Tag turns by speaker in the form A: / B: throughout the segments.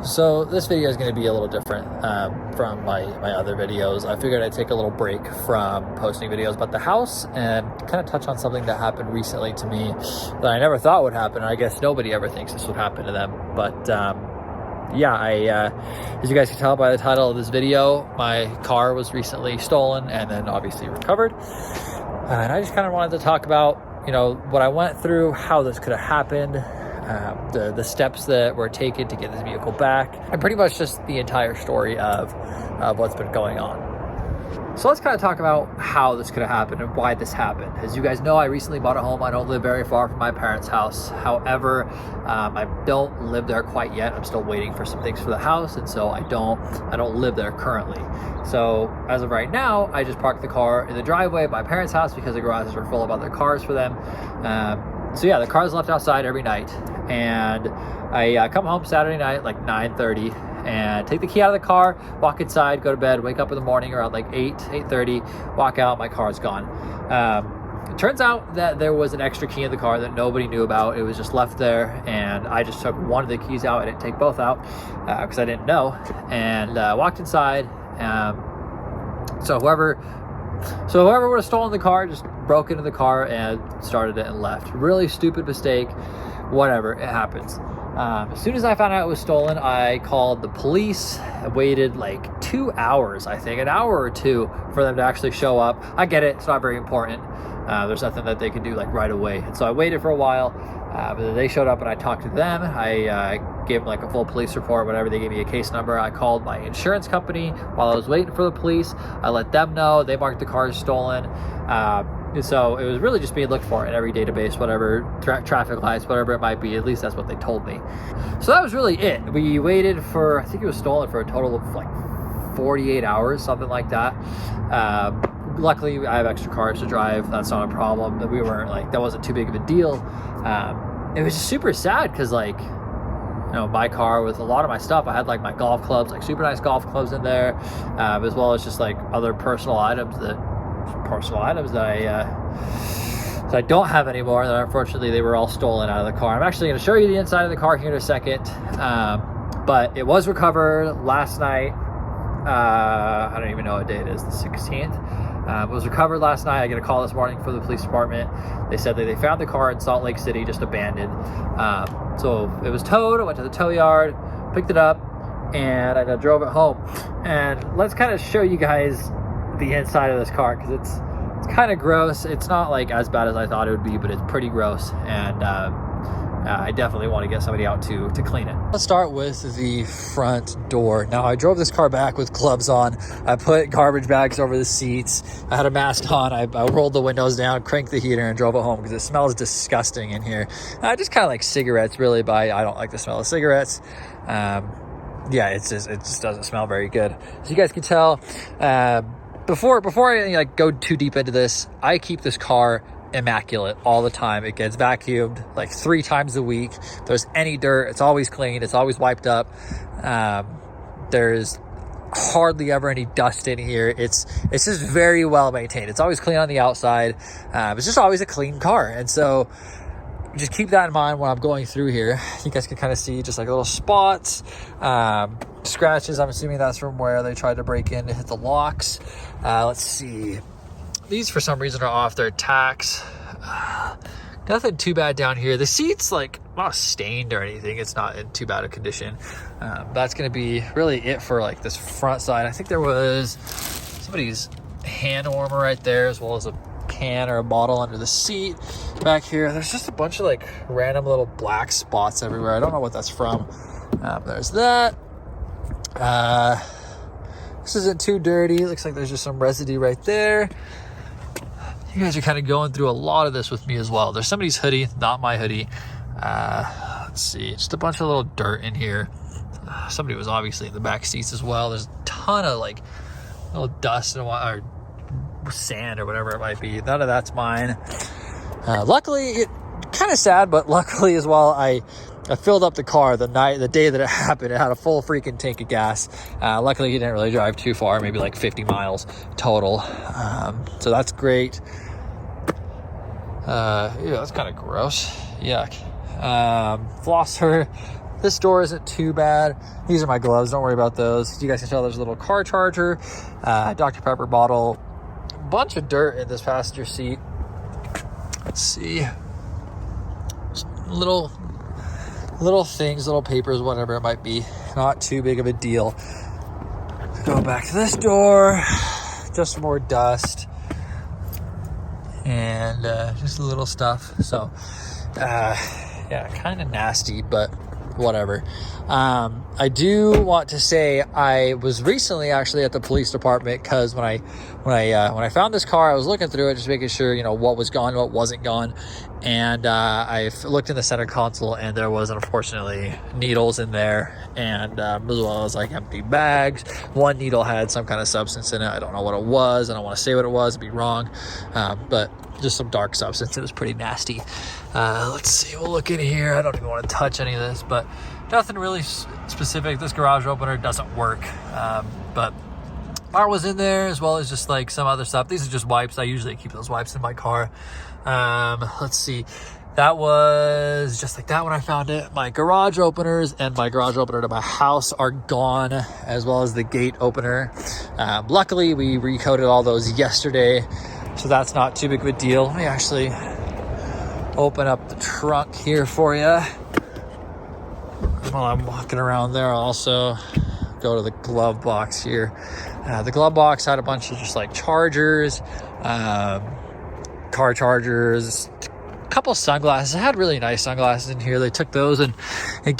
A: So this video is going to be a little different from my other videos. I figured I'd take a little break from posting videos about the house and kind of touch on something that happened recently to me that I never thought would happen. I guess nobody ever thinks this would happen to them. But yeah, as you guys can tell by the title of this video, my car was recently stolen and then obviously recovered. And I just kind of wanted to talk about, you know, what I went through, how this could have happened, the steps that were taken to get this vehicle back, and pretty much just the entire story of what's been going on. So let's kind of talk about how this could have happened and why this happened. As you guys know, I recently bought a home. I don't live very far from my parents' house. However, I don't live there quite yet. I'm still waiting for some things for the house, and so I don't live there currently. So as of right now, I just parked the car in the driveway at my parents' house because the garages were full of other cars for them. So yeah, the car's left outside every night, and I come home Saturday night like 9:30 and take the key out of the car, walk inside, go to bed, wake up in the morning around like 8:30, walk out, my car's gone. It turns out that there was an extra key in the car that nobody knew about. It was just left there, and I just took one of the keys out. I didn't take both out because I didn't know, and walked inside. So whoever would have stolen the car just broke into the car and started it and left. Really stupid mistake. Whatever, it happens. As soon as I found out it was stolen, I called the police. I waited like 2 hours, I think, an hour or two for them to actually show up. I get it, it's not very important. There's nothing that they can do like right away. And so I waited for a while, but then they showed up and I talked to them. I gave them like a full police report, whatever. They gave me a case number. I called my insurance company while I was waiting for the police. I let them know. They marked the car as stolen. And so it was really just being looked for in every database, whatever, traffic lights, whatever it might be. At least that's what they told me. So that was really it. We waited for, I think it was stolen for a total of like 48 hours, something like that. Luckily, I have extra cars to drive. That's not a problem. We weren't like, that wasn't too big of a deal. It was just super sad because like, you know, my car with a lot of my stuff, I had like my golf clubs, like super nice golf clubs in there, as well as just like other personal items that I don't have anymore, that unfortunately they were all stolen out of the car. I'm actually going to show you the inside of the car here in a second, but it was recovered last night. I don't even know what day it is, the 16th. It was recovered last night. I get a call this morning from the police department. They said that they found the car in Salt Lake City, just abandoned. So it was towed. I went to the tow yard, picked it up, and I drove it home. And let's kind of show you guys the inside of this car, because it's kind of gross. It's not like as bad as I thought it would be, but it's pretty gross, and I definitely want to get somebody out to clean it. Let's start with the front door. Now, I drove this car back with gloves on. I put garbage bags over the seats. I had a mask on. I rolled the windows down, cranked the heater, and drove it home because it smells disgusting in here. I just kind of like cigarettes, really, but I don't like the smell of cigarettes. Yeah, it just doesn't smell very good. As you guys can tell, before I like go too deep into this, I keep this car immaculate all the time. It gets vacuumed like 3 times a week. If there's any dirt, it's always clean. It's always wiped up. There's hardly ever any dust in here. It's just very well maintained. It's always clean on the outside. It's just always a clean car. And so just keep that in mind when I'm going through here. You guys can kind of see just like little spots, scratches. I'm assuming that's from where they tried to break in to hit the locks. Let's see. These for some reason are off their tacks. Nothing too bad down here. The seat's like not stained or anything. It's not in too bad a condition. That's going to be really it for like this front side. I think there was somebody's hand warmer right there, as well as a can or a bottle under the seat back here. There's just a bunch of like random little black spots everywhere. I don't know what that's from. There's that. This isn't too dirty. It looks like there's just some residue right there. You guys are kind of going through a lot of this with me as well. There's somebody's hoodie, not my hoodie. Let's see, just a bunch of little dirt in here. Somebody was obviously in the back seats as well. There's a ton of like little dust or sand or whatever it might be. None of that's mine. Luckily, it kind of sad, but luckily as well, I filled up the car the day that it happened. It had a full freaking tank of gas. Luckily, he didn't really drive too far, maybe like 50 miles total. So that's great. Yeah, that's kind of gross. Yuck. Flosser. This door isn't too bad. These are my gloves. Don't worry about those. You guys can tell there's a little car charger, Dr. Pepper bottle, a bunch of dirt in this passenger seat. Let's see. Just little things, little papers, whatever it might be. Not too big of a deal. Go back to this door. Just more dust. And just little stuff. So, yeah, kind of nasty, but whatever. I do want to say I was recently actually at the police department because when I found this car, I was looking through it, just making sure, you know, what was gone, what wasn't gone. And I looked in the center console, and there was unfortunately needles in there, and as well as like empty bags. One needle had some kind of substance in it. I don't know what it was. I don't want to say what it was. It'd be wrong, but just some dark substance. It was pretty nasty. Let's see. We'll look in here. I don't even want to touch any of this, but nothing really specific. This garage opener doesn't work, but art was in there, as well as just like some other stuff. These are just wipes. I usually keep those wipes in my car. Let's see. That was just like that when I found it. My garage openers and my garage opener to my house are gone, as well as the gate opener. Luckily, we recoated all those yesterday, so that's not too big of a deal. Let me actually open up the trunk here for you. While I'm walking around there, I'll also go to the glove box here. The glove box had a bunch of just like chargers, car chargers, a couple sunglasses. I had really nice sunglasses in here. They took those and they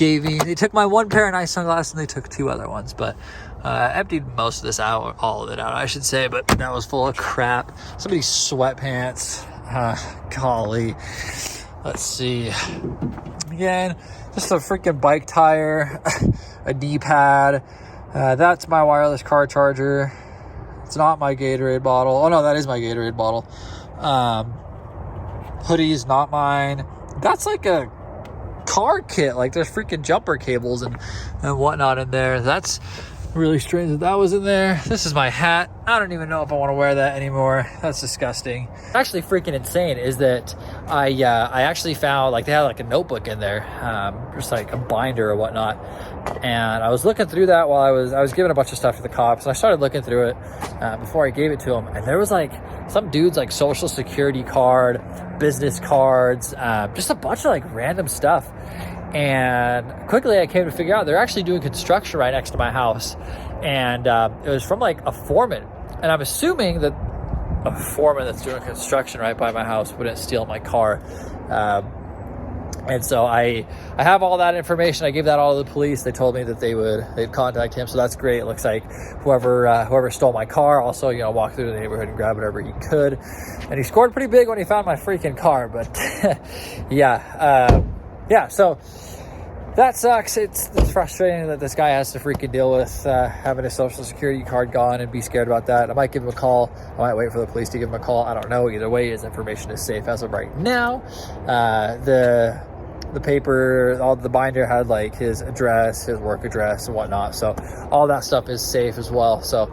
A: took my one pair of nice sunglasses and they took two other ones, but emptied most of this out, all of it out, I should say, but that was full of crap. Somebody's sweatpants. Golly. Let's see. Again, just a freaking bike tire, a D-pad. That's my wireless car charger. It's not my Gatorade bottle. Oh no, that is my Gatorade bottle. Hoodie's not mine. That's like a car kit. Like there's freaking jumper cables and whatnot in there. That's really strange that was in there. This is my hat. I don't even know if I want to wear that anymore. That's disgusting. Actually freaking insane is that I actually found, like, they had like a notebook in there, just like a binder or whatnot, and I was looking through that while I was giving a bunch of stuff to the cops, and I started looking through it before I gave it to them, and there was like some dude's like social security card, business cards, just a bunch of like random stuff. And quickly I came to figure out they're actually doing construction right next to my house. And it was from like a foreman. And I'm assuming that a foreman that's doing construction right by my house wouldn't steal my car. And so I have all that information. I gave that all to the police. They told me that they'd contact him. So that's great. It looks like whoever stole my car also, you know, walked through the neighborhood and grabbed whatever he could. And he scored pretty big when he found my freaking car. But yeah, so that sucks. It's frustrating that this guy has to freaking deal with having his social security card gone and be scared about that. I might give him a call. I might wait for the police to give him a call. I don't know. Either way, his information is safe as of right now. The paper, all the binder had like his address, his work address and whatnot. So all that stuff is safe as well. So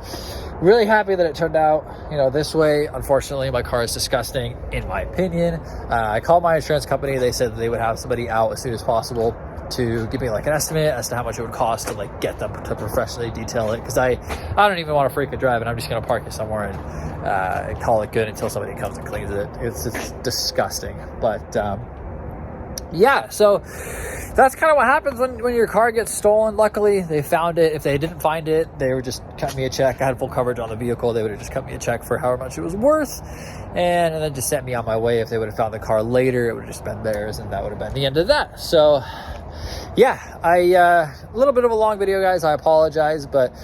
A: really happy that it turned out, you know, this way. Unfortunately, my car is disgusting, in my opinion. I called my insurance company. They said that they would have somebody out as soon as possible to give me like an estimate as to how much it would cost to like get them to professionally detail it, because I don't even want to freaking drive it. I'm just gonna park it somewhere and call it good until somebody comes and cleans it. It's disgusting. But yeah, so that's kind of what happens when your car gets stolen. Luckily, they found it. If they didn't find it, they would just cut me a check. I had full coverage on the vehicle. They would have just cut me a check for however much it was worth, and then just sent me on my way. If they would have found the car later, it would have just been theirs, and that would have been the end of that. So yeah, a little bit of a long video, guys. I apologize, but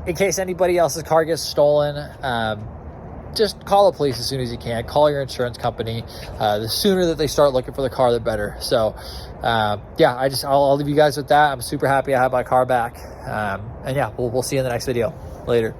A: in case anybody else's car gets stolen, just call the police as soon as you can. Call your insurance company. The sooner that they start looking for the car, the better. So yeah, I'll leave you guys with that. I'm super happy I have my car back. And yeah, we'll see you in the next video. Later.